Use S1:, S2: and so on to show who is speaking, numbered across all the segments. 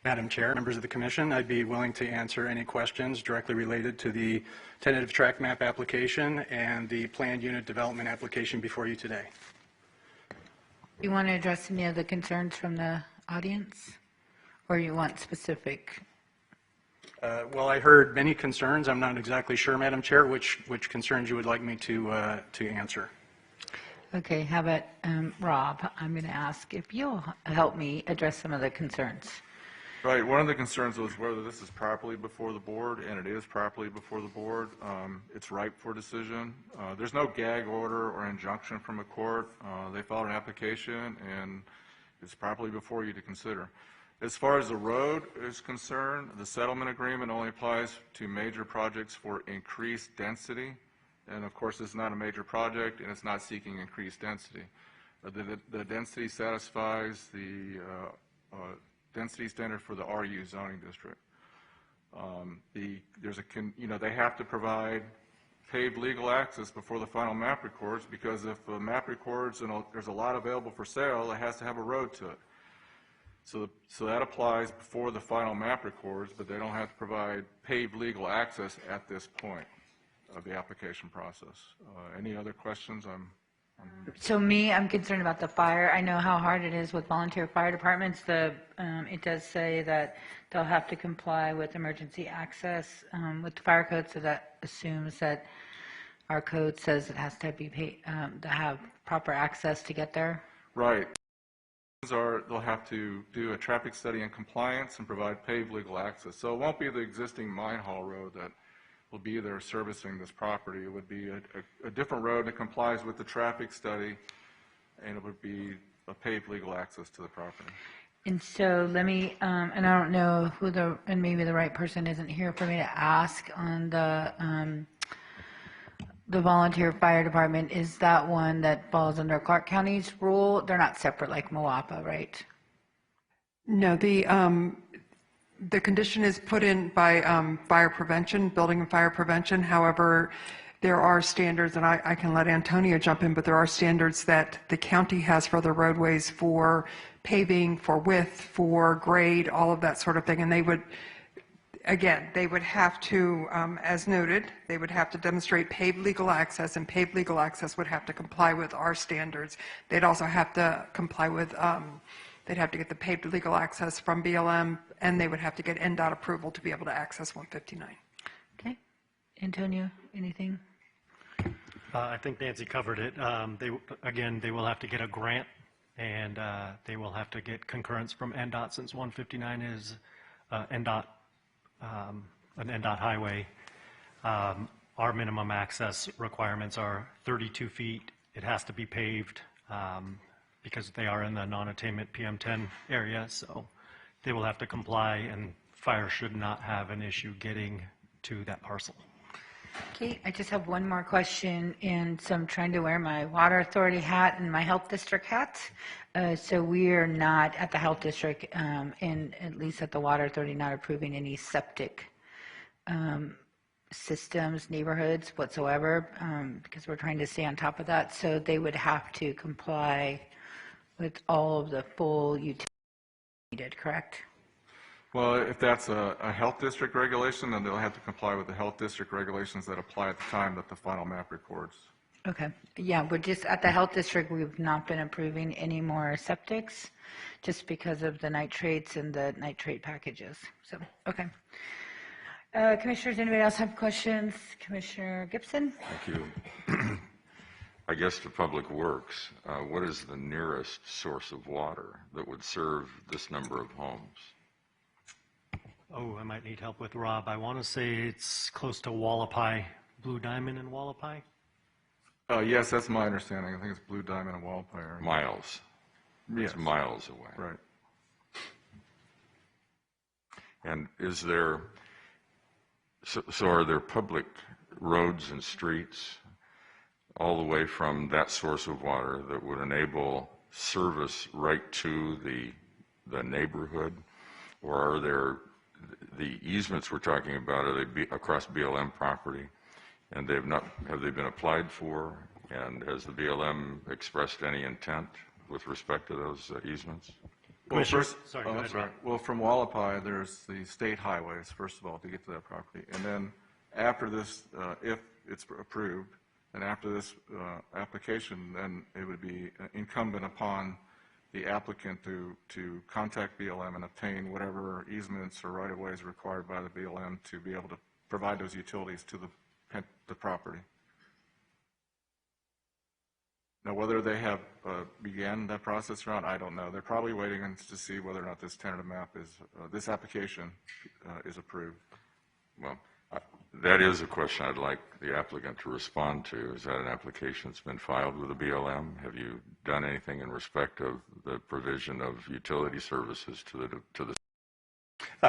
S1: Madam Chair, members of the Commission, I'd be willing to answer any questions directly related to the tentative track map application and the planned unit development application before you today.
S2: Do you want to address any of the concerns from the audience, or you want specific?
S1: Well, I heard many concerns. I'm not exactly sure, Madam Chair, which concerns you would like me to answer.
S2: Okay, how about Rob? I'm going to ask if you'll help me address some of the concerns.
S3: Right. One of the concerns was whether this is properly before the board, and it is properly before the board. It's ripe for decision. There's no gag order or injunction from a court. They filed an application, and it's properly before you to consider. As far as the road is concerned, the settlement agreement only applies to major projects for increased density. And of course, it's not a major project, and it's not seeking increased density. The density satisfies the density standard for the RU zoning district. They have to provide paved legal access before the final map records, because if the map records and there's a lot available for sale, it has to have a road to it. So that applies before the final map records, but they don't have to provide paved legal access at this point of the application process. Any other questions?
S2: So I'm concerned about the fire. I know how hard it is with volunteer fire departments. It does say that they'll have to comply with emergency access with the fire code, so that assumes that our code says it has to be to have proper access to get there.
S3: Right. They'll have to do a traffic study and compliance and provide paved legal access. So it won't be the existing mine haul road that will be there servicing this property. It would be a different road that complies with the traffic study, and it would be a paved legal access to the property.
S2: And so let me, and I don't know who and maybe the right person isn't here for me to ask on the volunteer fire department. Is that one that falls under Clark County's rule? They're not separate like Moapa, right?
S4: No, the condition is put in by fire prevention, building and fire prevention. However, there are standards, and I can let Antonio jump in, but there are standards that the county has for the roadways for paving, for width, for grade, all of that sort of thing. And they would have to, as noted, they would have to demonstrate paved legal access, and paved legal access would have to comply with our standards. They'd also have to comply with, they'd have to get the paved legal access from BLM, and they would have to get NDOT approval to be able to access 159.
S2: Okay. Antonio, anything?
S5: I think Nancy covered it. They will have to get a grant, and they will have to get concurrence from NDOT, since 159 is an NDOT highway. Our minimum access requirements are 32 feet. It has to be paved because they are in the non-attainment PM10 area, so they will have to comply, and fire should not have an issue getting to that parcel.
S2: Okay, I just have one more question, and so I'm trying to wear my water authority hat and my health district hat. So we are not at the health district, and at least at the water authority, not approving any septic systems, neighborhoods whatsoever, because we're trying to stay on top of that. So they would have to comply with all of the full utilities needed, correct?
S3: Well, if that's a health district regulation, then they'll have to comply with the health district regulations that apply at the time that the final map records.
S2: Okay. Yeah, we're just at the health district, we've not been approving any more septics just because of the nitrates and the nitrate packages. So, okay. Commissioners, anybody else have questions? Commissioner Gibson?
S6: Thank you. I guess to Public Works, what is the nearest source of water that would serve this number of homes?
S5: Oh, I might need help with Rob. I want to say it's close to Wallapai, Blue Diamond in Wallapai.
S3: Yes, that's my understanding. I think it's Blue Diamond and Wallapai area.
S6: Miles.
S3: Yes.
S6: It's miles away.
S3: Right.
S6: And is there, so are there public roads and streets all the way from that source of water that would enable service right to the neighborhood? Or are there, the easements we're talking about, are they across BLM property? And have they been applied for? And has the BLM expressed any intent with respect to those easements?
S5: Commissioner,
S3: first-
S5: sorry,
S3: oh,
S5: go
S3: I'm
S5: ahead,
S3: sorry.
S5: Rob.
S3: Well, from Wallapai, there's the state highways, first of all, to get to that property. And then after this, if it's approved, and after this application, then it would be incumbent upon the applicant to contact BLM and obtain whatever easements or right-of-ways required by the BLM to be able to provide those utilities to the property. Now, whether they have began that process or not, I don't know. They're probably waiting to see whether or not this tentative map is, this application is approved.
S6: Well, that is a question I'd like the applicant to respond to. Is that an application that's been filed with the BLM? Have you done anything in respect of the provision of utility services to the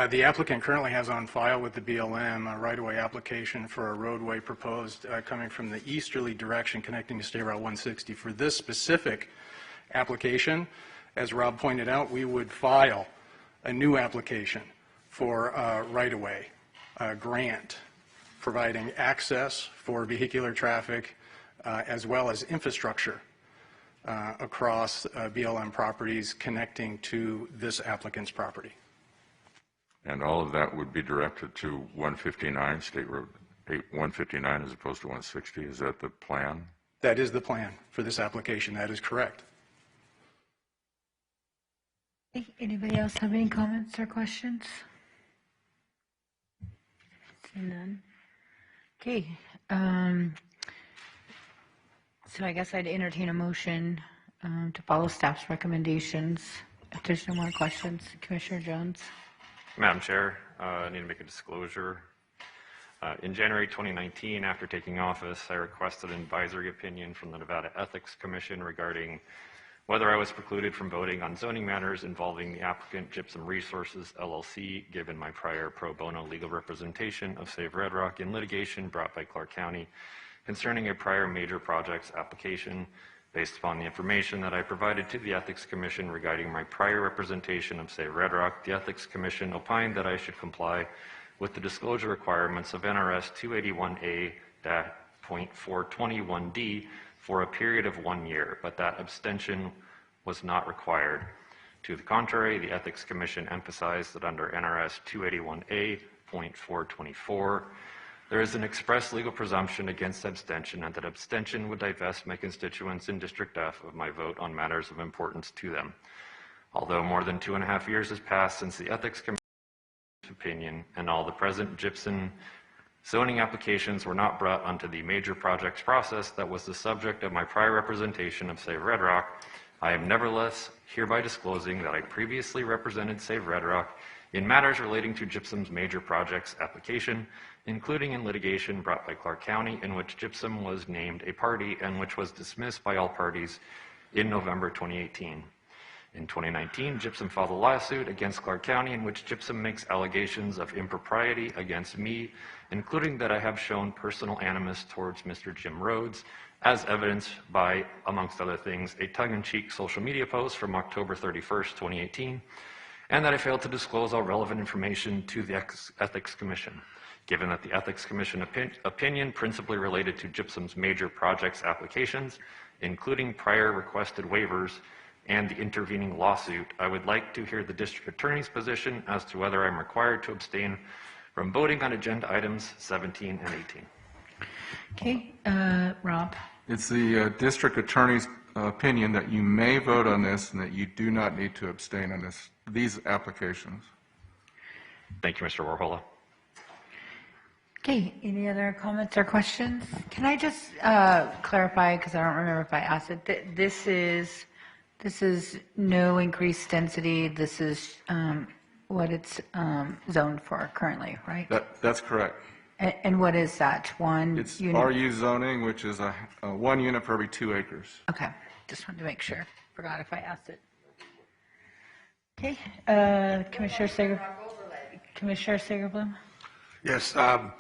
S1: The applicant currently has on file with the BLM a right-of-way application for a roadway proposed coming from the easterly direction connecting to State Route 160. For this specific application, as Rob pointed out, we would file a new application for a right-of-way grant providing access for vehicular traffic as well as infrastructure across BLM properties connecting to this applicant's property.
S6: And all of that would be directed to 159, State Road 159 as opposed to 160? Is that the plan?
S1: That is the plan for this application. That is correct.
S2: Okay, anybody else have any comments or questions? Seeing none. Okay, so I guess I'd entertain a motion to follow staff's recommendations. If there's no more questions, Commissioner Jones.
S7: Madam Chair, I need to make a disclosure. In January 2019, after taking office, I requested an advisory opinion from the Nevada Ethics Commission regarding whether I was precluded from voting on zoning matters involving the applicant Gypsum Resources LLC, given my prior pro bono legal representation of Save Red Rock in litigation brought by Clark County concerning a prior major projects application. Based upon the information that I provided to the Ethics Commission regarding my prior representation of Save Red Rock, the Ethics Commission opined that I should comply with the disclosure requirements of NRS 281A.421D for a period of 1 year, but that abstention was not required. To the contrary, the Ethics Commission emphasized that under NRS 281A.424, there is an express legal presumption against abstention, and that abstention would divest my constituents in District F of my vote on matters of importance to them. Although more than 2.5 years has passed since the Ethics Commission's opinion, and all the present Gypsum zoning applications were not brought onto the major projects process that was the subject of my prior representation of Save Red Rock, I am nevertheless hereby disclosing that I previously represented Save Red Rock in matters relating to Gypsum's major projects application, including in litigation brought by Clark County, in which Gypsum was named a party and which was dismissed by all parties in November 2018. In 2019, Gypsum filed a lawsuit against Clark County in which Gypsum makes allegations of impropriety against me, including that I have shown personal animus towards Mr. Jim Rhodes, as evidenced by, amongst other things, a tongue-in-cheek social media post from October 31st, 2018, and that I failed to disclose all relevant information to the Ethics Commission. Given that the Ethics Commission opinion principally related to Gypsum's major projects applications, including prior requested waivers and the intervening lawsuit, I would like to hear the District Attorney's position as to whether I'm required to abstain from voting on agenda items 17 and 18.
S2: Okay, Rob.
S3: It's the District Attorney's opinion that you may vote on this and that you do not need to abstain on these applications.
S7: Thank you, Mr. Warhola.
S2: Okay, any other comments or questions? Can I just clarify, because I don't remember if I asked it, this is no increased density, this is what it's zoned for currently, right?
S3: That's correct.
S2: And what is that, one
S3: It's
S2: unit?
S3: RU zoning, which is a 1 unit for every 2 acres.
S2: Okay, just wanted to make sure, forgot if I asked it. Okay, Commissioner Sagerblum?
S8: Yes, I'm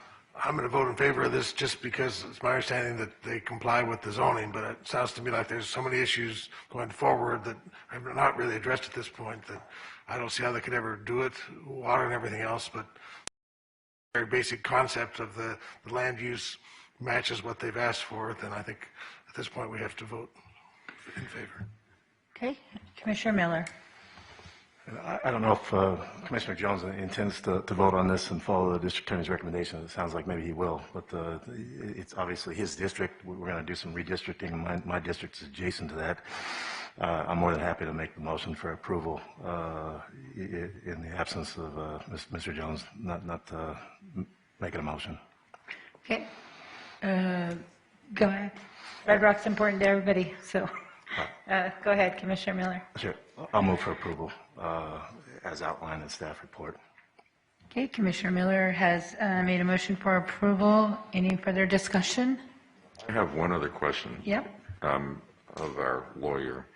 S8: going to vote in favor of this just because it's my understanding that they comply with the zoning, but it sounds to me like there's so many issues going forward that are not really addressed at this point that I don't see how they could ever do it, water and everything else, but very basic concept of the land use matches what they've asked for, then I think at this point we have to vote in favor.
S2: Okay, Commissioner Miller?
S9: I don't know if Commissioner Jones intends to vote on this and follow the district attorney's recommendation. It sounds like maybe he will, but it's obviously his district. We're going to do some redistricting. My district is adjacent to that. I'm more than happy to make the motion for approval in the absence of Mr. Jones not making a motion.
S2: Okay. Go ahead. Red Rock's important to everybody, so go ahead, Commissioner Miller.
S9: Sure. I'll move for approval as outlined in staff report.
S2: Okay, Commissioner Miller has made a motion for approval. Any further discussion?
S6: I have one other question.
S2: Yep.
S6: Of our lawyer.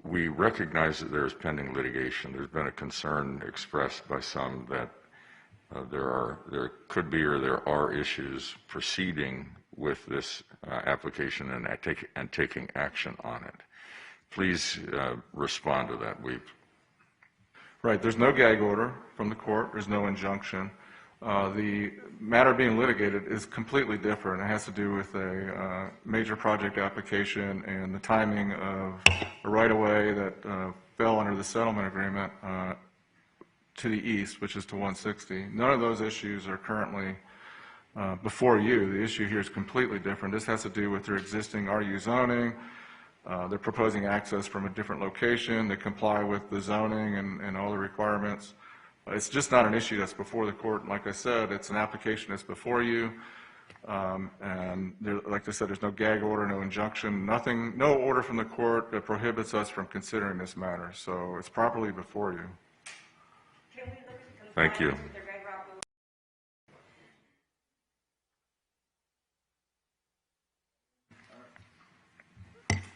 S6: We recognize that there is pending litigation. There's been a concern expressed by some that there could be or there are issues proceeding with this application and taking action on it. Please respond to that.
S3: Right, there's no gag order from the court, there's no injunction. The matter being litigated is completely different. It has to do with a major project application and the timing of a right-of-way that fell under the settlement agreement to the east, which is to 160. None of those issues are currently before you. The issue here is completely different. This has to do with their existing RU zoning. They're proposing access from a different location that comply with the zoning and all the requirements. It's just not an issue that's before the court. Like I said, it's an application that's before you. And like I said, there's no gag order, no injunction, nothing, no order from the court that prohibits us from considering this matter. So it's properly before you.
S6: Thank you.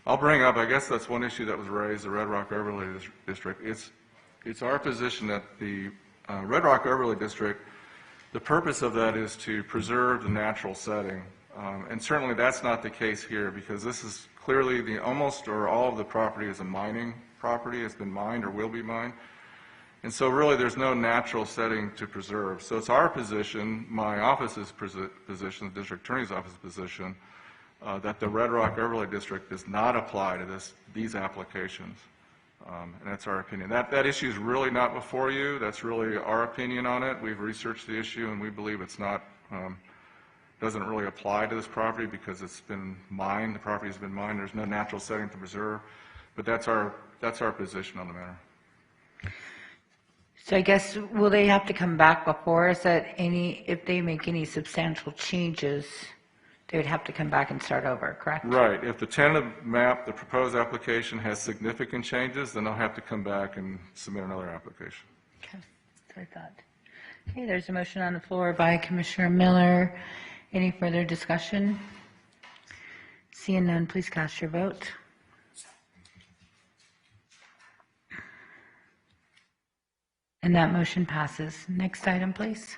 S3: I'll bring up, I guess that's one issue that was raised, the Red Rock Overlay District. It's our position that the Red Rock Overlay District, the purpose of that is to preserve the natural setting. And certainly that's not the case here, because this is clearly almost or all of the property is a mining property. It's been mined or will be mined. And so really there's no natural setting to preserve. So it's our position, my office's position, the district attorney's office's position, that the Red Rock Overlay District does not apply to these applications. And that's our opinion. That issue is really not before you. That's really our opinion on it. We've researched the issue and we believe it's not, doesn't really apply to this property because it's been mined, the property has been mined, there's no natural setting to preserve. But that's our position on the matter.
S2: So I guess, will they have to come back before us if they make any substantial changes, they would have to come back and start over, correct?
S3: Right. If the tentative map, the proposed application has significant changes, then they'll have to come back and submit another application.
S2: Okay, that's what I thought. Okay, there's a motion on the floor by Commissioner Miller. Any further discussion? Seeing none, please cast your vote. And that motion passes. Next item, please.